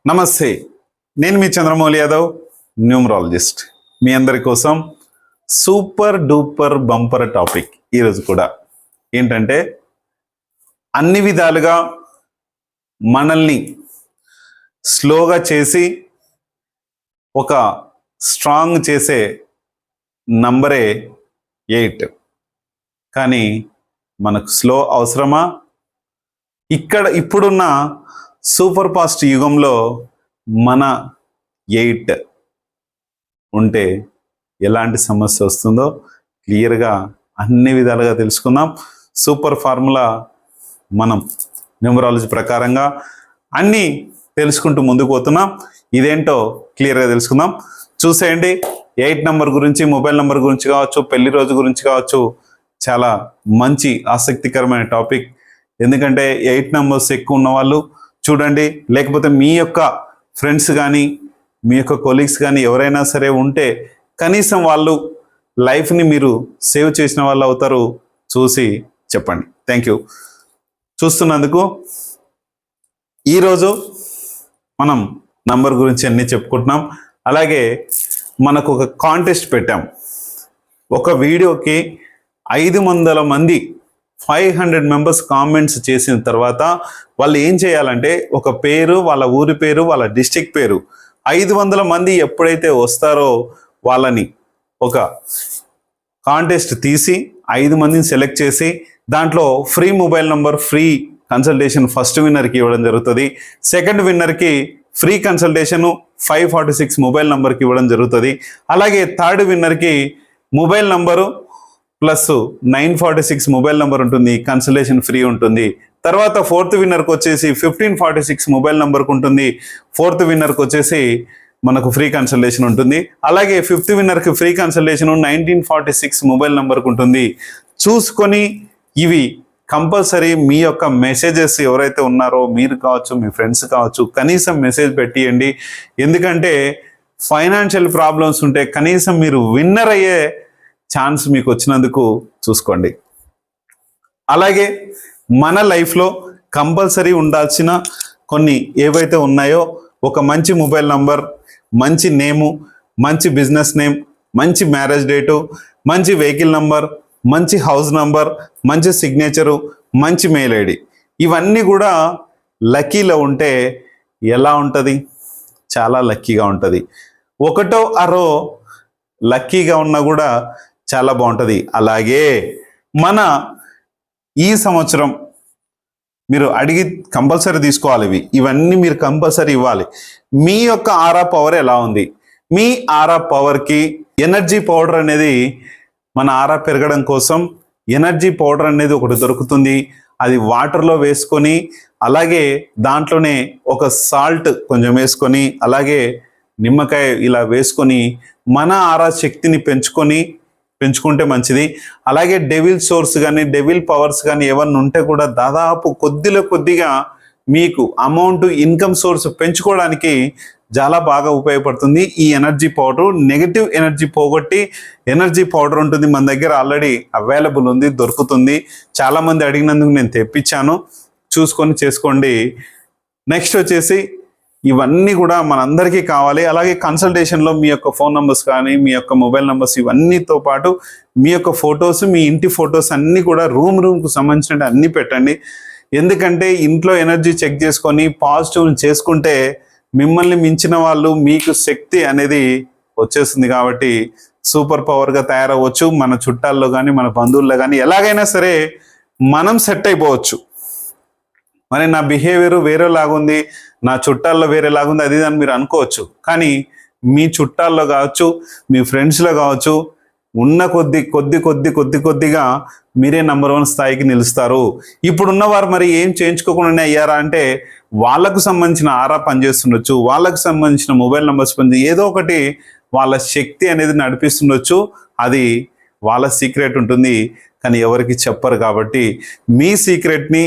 నమస్తే, నేను మీ చంద్రమౌళి యాదవ్, న్యూమరాలజిస్ట్. మీ అందరి కోసం సూపర్ డూపర్ బంపర్ టాపిక్ ఈరోజు కూడా ఏంటంటే, అన్ని విధాలుగా మనల్ని స్లోగా చేసి ఒక స్ట్రాంగ్ చేసే నంబరే 8. కానీ మనకు స్లో అవసరమా? ఇప్పుడున్న సూపర్ ఫాస్ట్ యుగంలో మన 8 ఉంటే ఎలాంటి సమస్య వస్తుందో క్లియర్గా అన్ని విధాలుగా తెలుసుకుందాం. సూపర్ ఫార్ములా మనం న్యూమరాలజీ ప్రకారంగా అన్నీ తెలుసుకుంటూ ముందుకు పోతున్నాం. ఇదేంటో క్లియర్గా తెలుసుకుందాం. చూసేయండి. 8 నెంబర్ గురించి, మొబైల్ నెంబర్ గురించి కావచ్చు, పెళ్లి రోజు గురించి కావచ్చు, చాలా మంచి ఆసక్తికరమైన టాపిక్. ఎందుకంటే 8 నెంబర్స్ ఎక్కువ ఉన్న వాళ్ళు చూడండి, లేకపోతే మీ యొక్క ఫ్రెండ్స్ కానీ మీ యొక్క కొలీగ్స్ కానీ ఎవరైనా సరే ఉంటే కనీసం వాళ్ళు లైఫ్ని మీరు సేవ్ చేసిన వాళ్ళు అవుతారు. చూసి చెప్పండి. థ్యాంక్ యూ చూస్తున్నందుకు. ఈరోజు మనం నంబర్ గురించి అన్నీ చెప్పుకుంటున్నాం. అలాగే మనకు ఒక కాంటెస్ట్ పెట్టాం. ఒక వీడియోకి 500 మంది 500 మెంబర్స్ కామెంట్స్ చేసిన తర్వాత వాళ్ళు ఏం చేయాలంటే, ఒక పేరు, వాళ్ళ ఊరి పేరు, వాళ్ళ డిస్టిక్ పేరు, 500 మంది ఎప్పుడైతే వస్తారో వాళ్ళని ఒక కాంటెస్ట్ తీసి 5 మందిని సెలెక్ట్ చేసి దాంట్లో free mobile number, free consultation first విన్నర్కి ఇవ్వడం జరుగుతుంది. సెకండ్ విన్నర్కి ఫ్రీ కన్సల్టేషన్ 546 మొబైల్ నంబర్కి ఇవ్వడం జరుగుతుంది. అలాగే థర్డ్ విన్నర్కి mobile number plus 946 mobile number ఉంటుంది, కన్సల్టేషన్ ఫ్రీ ఉంటుంది. తర్వాత ఫోర్త్ విన్నర్కి వచ్చేసి 1546 మొబైల్ నెంబర్కి ఉంటుంది. ఫోర్త్ విన్నర్కి వచ్చేసి మనకు ఫ్రీ కన్సల్టేషన్ ఉంటుంది. అలాగే ఫిఫ్త్ విన్నర్కి ఫ్రీ కన్సల్టేషన్ 1946 మొబైల్ నెంబర్కి ఉంటుంది. చూసుకొని ఇవి కంపల్సరీ మీ యొక్క మెసేజెస్ ఎవరైతే ఉన్నారో, మీరు కావచ్చు, మీ ఫ్రెండ్స్ కావచ్చు, కనీసం మెసేజ్ పెట్టియండి. ఎందుకంటే ఫైనాన్షియల్ ప్రాబ్లమ్స్ ఉంటే కనీసం మీరు విన్నర్ అయ్యే ఛాన్స్ మీకు వచ్చినందుకు చూసుకోండి. అలాగే మన లైఫ్లో కంపల్సరీ ఉండాల్సిన కొన్ని ఏవైతే ఉన్నాయో, ఒక మంచి మొబైల్ నంబర్, మంచి నేము, మంచి బిజినెస్ నేమ్, మంచి మ్యారేజ్ డేటు, మంచి వెహికల్ నంబర్, మంచి హౌస్ నంబర్, మంచి సిగ్నేచరు, మంచి మెయిల్ ఐడి, ఇవన్నీ కూడా లక్కీలో ఉంటే ఎలా ఉంటుంది? చాలా లక్కీగా ఉంటుంది. ఒకటో అరో లక్కీగా ఉన్నా కూడా చాలా బాగుంటుంది. అలాగే మన ఈ సంవత్సరం మీరు అడిగి కంపల్సరీ తీసుకోవాలి. ఇవన్నీ మీరు కంపల్సరీ ఇవ్వాలి. మీ యొక్క ఆరా పవర్ ఎలా ఉంది? మీ ఆరా పవర్కి ఎనర్జీ పౌడర్ అనేది, మన ఆరా పెరగడం కోసం ఎనర్జీ పౌడర్ అనేది ఒకటి దొరుకుతుంది. అది వాటర్లో వేసుకొని, అలాగే దాంట్లోనే ఒక సాల్ట్ కొంచెం వేసుకొని, అలాగే నిమ్మకాయ ఇలా వేసుకొని మన ఆరా శక్తిని పెంచుకుంటే మంచిది. అలాగే డెవిల్ సోర్స్ కానీ, డెవిల్ పవర్స్ కానీ ఏమన్నా ఉంటే కూడా దాదాపు కొద్దిగా మీకు అమౌంట్, ఇన్కమ్ సోర్స్ పెంచుకోవడానికి చాలా బాగా ఉపయోగపడుతుంది ఈ ఎనర్జీ పౌడర్. నెగటివ్ ఎనర్జీ పోగొట్టి ఎనర్జీ పౌడర్ ఉంటుంది మన దగ్గర, ఆల్రెడీ అవైలబుల్ ఉంది, దొరుకుతుంది. చాలామంది అడిగినందుకు నేను తెప్పించాను. చూసుకొని చేసుకోండి. నెక్స్ట్ వచ్చేసి ఇవన్నీ కూడా మనందరికీ కావాలి. అలాగే కన్సల్టేషన్లో మీ యొక్క ఫోన్ నెంబర్స్ కానీ, మీ యొక్క మొబైల్ నెంబర్స్, ఇవన్నీతో పాటు మీ యొక్క ఫొటోస్, మీ ఇంటి ఫొటోస్ అన్నీ కూడా రూమ్కు సంబంధించినట్టు అన్నీ పెట్టండి. ఎందుకంటే ఇంట్లో ఎనర్జీ చెక్ చేసుకొని పాజిటివ్ చేసుకుంటే మిమ్మల్ని మించిన వాళ్ళు, మీకు శక్తి అనేది వచ్చేస్తుంది. కాబట్టి సూపర్ పవర్గా తయారవ్వచ్చు. మన చుట్టాల్లో కానీ, మన బంధువుల్లో కానీ ఎలాగైనా సరే మనం సెట్ అయిపోవచ్చు. మరి నా బిహేవియర్ వేరేలాగుంది, నా చుట్టాల్లో వేరేలాగుంది, అది అని మీరు అనుకోవచ్చు. కానీ మీ చుట్టాల్లో కావచ్చు, మీ ఫ్రెండ్స్లో కావచ్చు, ఉన్న కొద్దిగా మీరే నంబర్ 1 స్థాయికి నిలుస్తారు. ఇప్పుడున్నవారు మరి ఏం చేయించుకోకుండా అయ్యారా అంటే, వాళ్ళకు సంబంధించిన ఆరా పనిచేస్తుండొచ్చు, వాళ్ళకు సంబంధించిన మొబైల్ నెంబర్స్ ఏదో ఒకటి వాళ్ళ శక్తి అనేది నడిపిస్తుండొచ్చు. అది వాళ్ళ సీక్రెట్ ఉంటుంది, కానీ ఎవరికి చెప్పరు. కాబట్టి మీ సీక్రెట్ని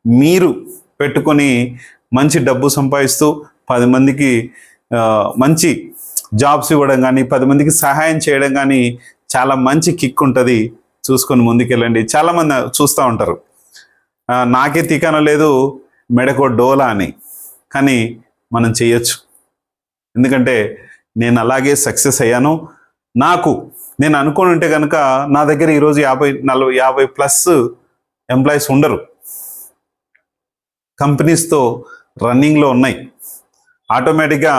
మీరు పెట్టుకొని మంచి డబ్బు సంపాదిస్తూ 10 మందికి మంచి జాబ్స్ ఇవ్వడం కానీ, 10 మందికి సహాయం చేయడం కానీ చాలా మంచి కిక్ ఉంటుంది. చూసుకొని ముందుకెళ్ళండి. చాలామంది చూస్తూ ఉంటారు, నాకే తికాన లేదు మెడకో డోలా అని. కానీ మనం చేయొచ్చు. ఎందుకంటే నేను అలాగే సక్సెస్ అయ్యాను. నేను అనుకోని ఉంటే కనుక నా దగ్గర ఈరోజు 50+ ఎంప్లాయీస్ ఉండరు. కంపెనీస్తో రన్నింగ్లో ఉన్నాయి. ఆటోమేటిక్గా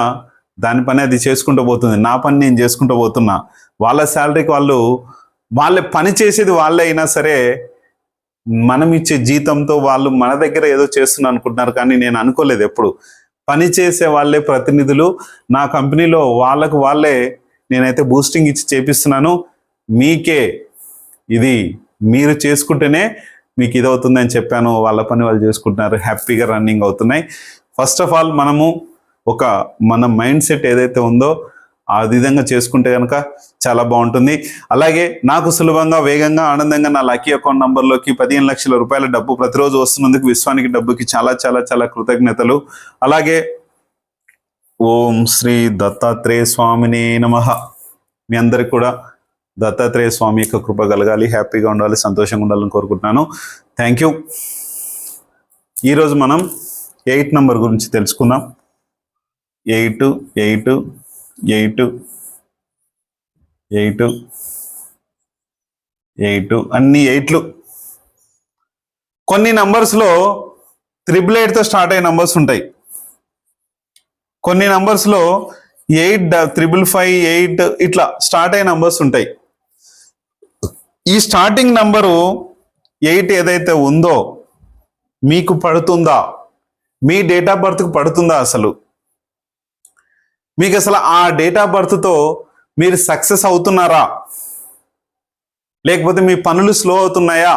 దాని పని అది చేసుకుంటూ పోతుంది, నా పని నేను చేసుకుంటూ పోతున్నా. వాళ్ళ శాలరీకి వాళ్ళే పని చేసేది వాళ్ళే అయినా సరే మనం ఇచ్చే జీతంతో వాళ్ళు మన దగ్గర ఏదో చేస్తున్నారు అనుకుంటున్నారు. కానీ నేను అనుకోలేదు ఎప్పుడు. పని చేసే వాళ్ళే ప్రతినిధులు. నా కంపెనీలో వాళ్ళే నేనైతే బూస్టింగ్ ఇచ్చి చేపిస్తున్నాను. మీకే ఇది మీరు చేసుకుంటేనే మీకు ఇది అవుతుందని చెప్పాను. వాళ్ళ పని వాళ్ళు చేసుకుంటున్నారు, హ్యాపీగా రన్నింగ్ అవుతున్నాయి. ఫస్ట్ ఆఫ్ ఆల్ మన మైండ్ సెట్ ఏదైతే ఉందో ఆ విధంగా చేసుకుంటే కనుక చాలా బాగుంటుంది. అలాగే నాకు సులభంగా, వేగంగా, ఆనందంగా నా లక్కీ అకౌంట్ నంబర్లోకి 15 లక్షల రూపాయల డబ్బు ప్రతిరోజు వస్తున్నందుకు విశ్వానికి డబ్బుకి చాలా చాలా చాలా కృతజ్ఞతలు. అలాగే ఓం శ్రీ దత్తాత్రేయ స్వామినే నమః. మీ అందరికి కూడా దత్తాత్రేయ స్వామి యొక్క కృప కలగాలి, హ్యాపీగా ఉండాలి, సంతోషంగా ఉండాలని కోరుకుంటున్నాను. Thank you. ఈరోజు మనం 8 నంబర్ గురించి తెలుసుకుందాం. 8 8 8 8 8 అన్ని 8లు. కొన్ని నంబర్స్లో 888తో స్టార్ట్ అయ్యే నంబర్స్ ఉంటాయి. కొన్ని నంబర్స్లో 8 555 8 ఇట్లా స్టార్ట్ అయ్యే నంబర్స్ ఉంటాయి. ఈ స్టార్టింగ్ నంబరు 8 ఏదైతే ఉందో మీకు పడుతుందా? మీ డేట్ ఆఫ్ బర్త్కి పడుతుందా? మీకు అసలు ఆ డేట్ ఆఫ్ బర్త్తో మీరు సక్సెస్ అవుతున్నారా? లేకపోతే మీ పనులు స్లో అవుతున్నాయా?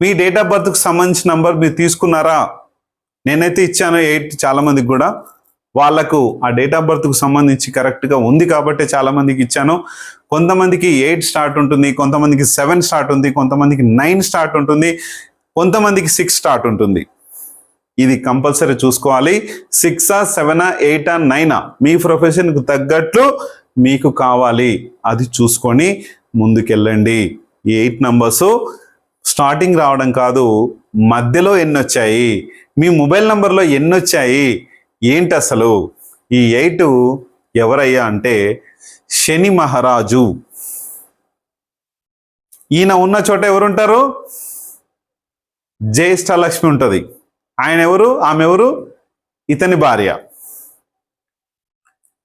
మీ డేట్ ఆఫ్ బర్త్కి సంబంధించిన నంబర్ మీరు తీసుకున్నారా? నేనైతే ఇచ్చాను 8 చాలా మందికి కూడా. వాళ్ళకు ఆ డేట్ ఆఫ్ బర్త్కు సంబంధించి కరెక్ట్గా ఉంది కాబట్టి చాలా మందికి ఇచ్చాను. కొంతమందికి 8 స్టార్ట్ ఉంటుంది, కొంతమందికి 7 స్టార్ట్ ఉంది, కొంతమందికి 9 స్టార్ట్ ఉంటుంది, కొంతమందికి 6 స్టార్ట్ ఉంటుంది. ఇది కంపల్సరీ చూసుకోవాలి. 6, 7, 8, 9 మీ ప్రొఫెషన్కు తగ్గట్లు మీకు కావాలి. అది చూసుకొని ముందుకెళ్ళండి. ఈ 8 నంబర్స్ స్టార్టింగ్ రావడం కాదు, మధ్యలో ఎన్ని వచ్చాయి, మీ మొబైల్ నంబర్లో ఎన్ని వచ్చాయి, ఏంటి అసలు? ఈ 8 ఎవరయ్యా అంటే శని మహారాజు. ఈయన ఉన్న చోట ఎవరుంటారు? జ్యేష్ఠలక్ష్మి ఉంటుంది. ఆయన ఎవరు? ఆమె ఎవరు? ఇతని భార్య.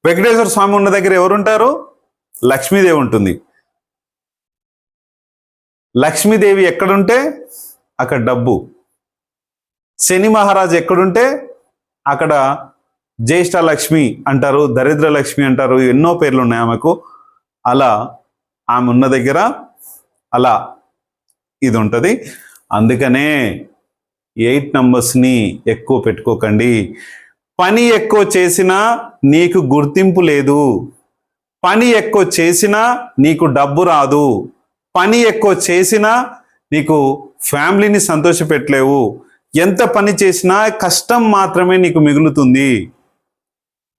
వెంకటేశ్వర స్వామి ఉన్న దగ్గర ఎవరుంటారు? లక్ష్మీదేవి ఉంటుంది. లక్ష్మీదేవి ఎక్కడుంటే అక్కడ డబ్బు. శని మహారాజు ఎక్కడుంటే అక్కడ జ్యేష్ఠ లక్ష్మి అంటారు, దరిద్ర లక్ష్మి అంటారు, ఎన్నో పేర్లు ఉన్నాయి ఆమెకు. అలా ఆమె ఉన్న దగ్గర అలా ఇది ఉంటుంది. అందుకనే 8 నంబర్స్ని ఎక్కువ పెట్టుకోకండి. పని ఎక్కువ చేసినా నీకు గుర్తింపు లేదు, పని ఎక్కువ చేసినా నీకు డబ్బు రాదు, పని ఎక్కువ చేసినా నీకు ఫ్యామిలీని సంతోషపెట్టలేవు. ఎంత పని చేసినా కష్టం మాత్రమే నీకు మిగులుతుంది.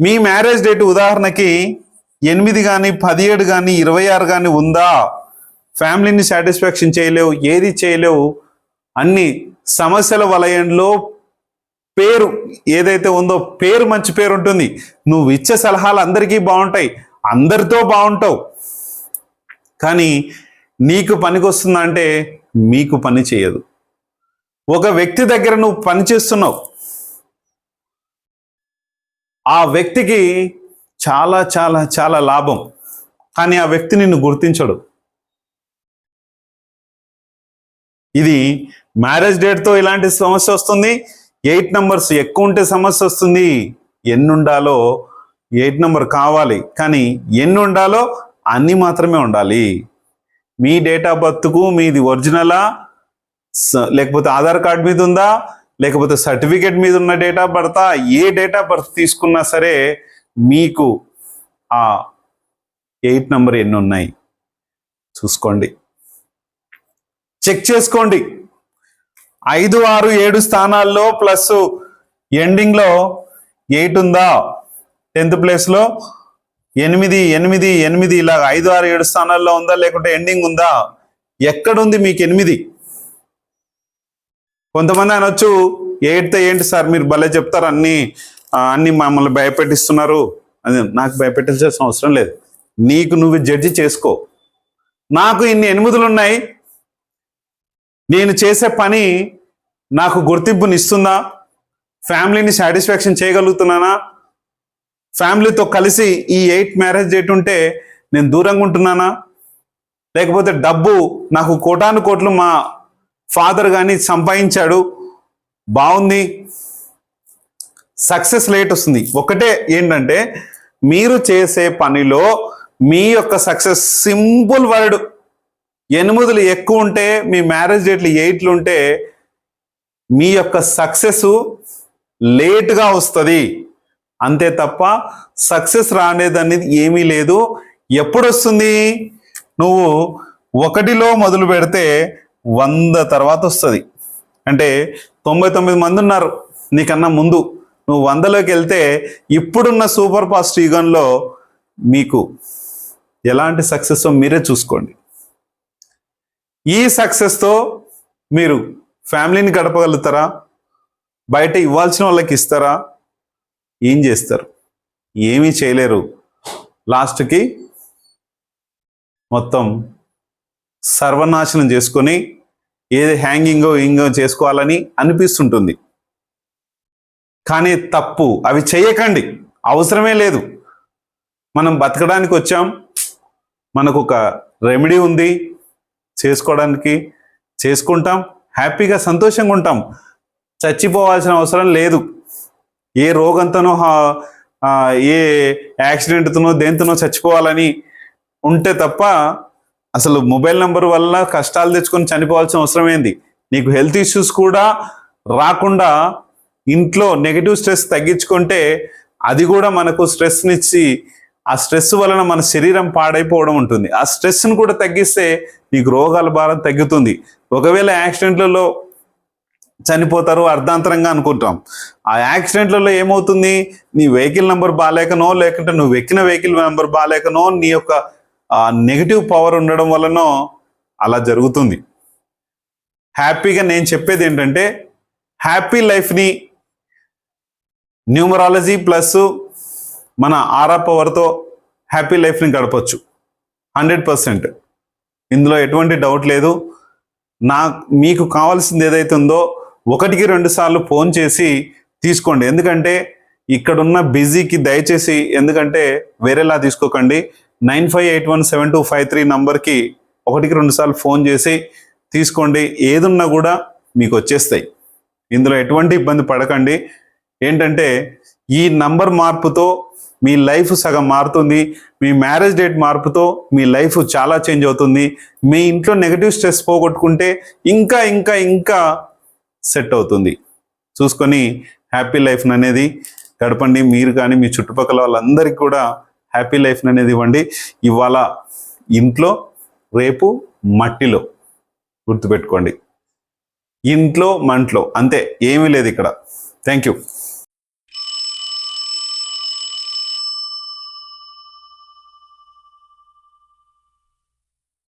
మీ మ్యారేజ్ డేట్ ఉదాహరణకి 8 కానీ 17 కానీ 26 కానీ ఉందా? ఫ్యామిలీని సాటిస్ఫాక్షన్ చేయలేవు, ఏది చేయలేవు. అన్ని సమస్యల వలయంలో పేరు ఏదైతే ఉందో మంచి పేరు ఉంటుంది. నువ్వు ఇచ్చే సలహాలు అందరికీ బాగుంటాయి, అందరితో బాగుంటావు. కానీ నీకు పనికి వస్తుందా అంటే మీకు పని చేయదు. ఒక వ్యక్తి దగ్గర నువ్వు పని చేస్తున్నావు, ఆ వ్యక్తికి చాలా చాలా చాలా లాభం, కానీ ఆ వ్యక్తి నిన్ను గుర్తించడు. ఇది మ్యారేజ్ డేట్తో ఇలాంటి సమస్య వస్తుంది. 8 నంబర్స్ ఎక్కువ ఉంటే సమస్య వస్తుంది. ఎన్ని ఉండాలో 8 నంబర్ కావాలి, కానీ ఎన్ని ఉండాలో అన్ని మాత్రమే ఉండాలి. మీ డేట్ ఆఫ్ బర్త్కు మీది ఒరిజినలా, లేకపోతే ఆధార్ కార్డ్ మీద ఉందా, లేకపోతే సర్టిఫికేట్ మీద ఉన్న date of birth, A date of birth తీసుకున్నా సరే మీకు ఆ 8 నంబర్ ఎన్ని ఉన్నాయి చూసుకోండి, చెక్ చేసుకోండి. 5, 6, 7 స్థానాల్లో ప్లస్ ఎండింగ్లో 8 ఉందా? 10th ప్లేస్లో 8, 8, 8 ఇలాగ 5, 6, 7 స్థానాల్లో ఉందా? లేకుంటే ఎండింగ్ ఉందా? ఎక్కడుంది మీకు 8? కొంతమంది అనొచ్చు 8th ఏంటి సార్ మీరు భలే చెప్తారు, అన్ని అన్ని మమ్మల్ని భయపెట్టిస్తున్నారు అది నాకు భయపెట్టాల్సిన అవసరం లేదు. నీకు నువ్వు జడ్జి చేసుకో. నాకు ఇన్ని ఎనిమిదిలు ఉన్నాయి, నేను చేసే పని నాకు గుర్తింపునిస్తుందా, ఫ్యామిలీని సాటిస్ఫాక్షన్ చేయగలుగుతున్నానా, ఫ్యామిలీతో కలిసి ఈ 8 మ్యారేజ్ డేట్ ఉంటే నేను దూరంగా ఉంటున్నానా, లేకపోతే డబ్బు నాకు కోటాను కోట్లు మా ఫాదర్ కానీ సంపాదించాడు బాగుంది, సక్సెస్ లేట్ వస్తుంది. ఒకటే ఏంటంటే మీరు చేసే పనిలో మీ యొక్క సక్సెస్ సింపుల్ వర్డ్ 8 ఎక్కువ ఉంటే మీ మ్యారేజ్ డేట్లు 8 ఉంటే మీ యొక్క సక్సెస్ లేట్గా వస్తుంది అంతే తప్ప సక్సెస్ రానేదనేది ఏమీ లేదు. ఎప్పుడు వస్తుంది? నువ్వు 1లో మొదలు పెడితే 100 తర్వాత వస్తుంది. అంటే 99 మంది ఉన్నారు నీకన్నా ముందు, నువ్వు 100లోకి వెళ్తే ఇప్పుడున్న సూపర్ ఫాస్ట్ యుగంలో మీకు ఎలాంటి సక్సెస్ మీరే చూసుకోండి. ఈ సక్సెస్తో మీరు ఫ్యామిలీని గడపగలుగుతారా? బయట ఇవ్వాల్సిన వాళ్ళకి ఇస్తారా? ఏం చేస్తారు? ఏమీ చేయలేరు. లాస్ట్కి మొత్తం సర్వనాశనం చేసుకొని ఏది హ్యాంగింగో ఇంగో చేసుకోవాలని అనిపిస్తుంటుంది. కానీ తప్పు, అవి చేయకండి, అవసరమే లేదు. మనం బతకడానికి వచ్చాం, మనకు ఒక రెమెడీ ఉంది చేసుకోవడానికి, చేసుకుంటాం, హ్యాపీగా సంతోషంగా ఉంటాం. చచ్చిపోవాల్సిన అవసరం లేదు. ఏ రోగంతోనో ఏ యాక్సిడెంట్తోనో దేంతోనో చచ్చిపోవాలని ఉంటే తప్ప అసలు మొబైల్ నెంబర్ వల్ల కష్టాలు తెచ్చుకొని చనిపోవాల్సిన అవసరం ఏంది? నీకు హెల్త్ ఇష్యూస్ కూడా రాకుండా ఇంట్లో నెగిటివ్ స్ట్రెస్ తగ్గించుకుంటే అది కూడా మనకు స్ట్రెస్నిచ్చి ఆ స్ట్రెస్ వలన మన శరీరం పాడైపోవడం ఉంటుంది. ఆ స్ట్రెస్ని కూడా తగ్గిస్తే నీకు రోగాల భారం తగ్గుతుంది. ఒకవేళ యాక్సిడెంట్లలో చనిపోతారు అర్ధాంతరంగా అనుకుంటాం. ఆ యాక్సిడెంట్లలో ఏమవుతుంది? నీ వెహికల్ నెంబర్ బాగాలేకనో, లేకుంటే నువ్వు ఎక్కిన వెహికల్ నెంబర్ బాగాలేకనో, నీ యొక్క నెగిటివ్ పవర్ ఉండడం వలనో అలా జరుగుతుంది. హ్యాపీగా నేను చెప్పేది ఏంటంటే హ్యాపీ లైఫ్ని న్యూమరాలజీ ప్లస్ మన ఆరా పవర్తో హ్యాపీ లైఫ్ని గడపచ్చు 100%. ఇందులో ఎటువంటి డౌట్ లేదు. మీకు కావాల్సింది ఏదైతే ఉందో 1కి 2 సార్లు ఫోన్ చేసి తీసుకోండి. ఎందుకంటే ఇక్కడున్న బిజీకి దయచేసి ఎందుకంటే వేరేలా తీసుకోకండి. 95817253 నంబర్కి 1కి 2 సార్లు ఫోన్ చేసి తీసుకోండి. ఏదున్నా కూడా మీకు వచ్చేస్తాయి. ఇందులో ఎటువంటి ఇబ్బంది పడకండి. ఏంటంటే ఈ నంబర్ మార్పుతో మీ లైఫ్ సగం మారుతుంది. మీ మ్యారేజ్ డేట్ మార్పుతో మీ లైఫ్ చాలా చేంజ్ అవుతుంది. మీ ఇంట్లో నెగిటివ్ స్ట్రెస్ పోగొట్టుకుంటే ఇంకా ఇంకా ఇంకా సెట్ అవుతుంది. చూసుకొని హ్యాపీ లైఫ్ అనేది గడపండి. మీరు కానీ మీ చుట్టుపక్కల వాళ్ళందరికీ కూడా హ్యాపీ లైఫ్ అనేది ఇవ్వండి. ఇవాళ ఇంట్లో, రేపు మట్టిలో. గుర్తుపెట్టుకోండి, ఇంట్లో మంట్లో అంతే, ఏమీ లేదు ఇక్కడ. Thank you.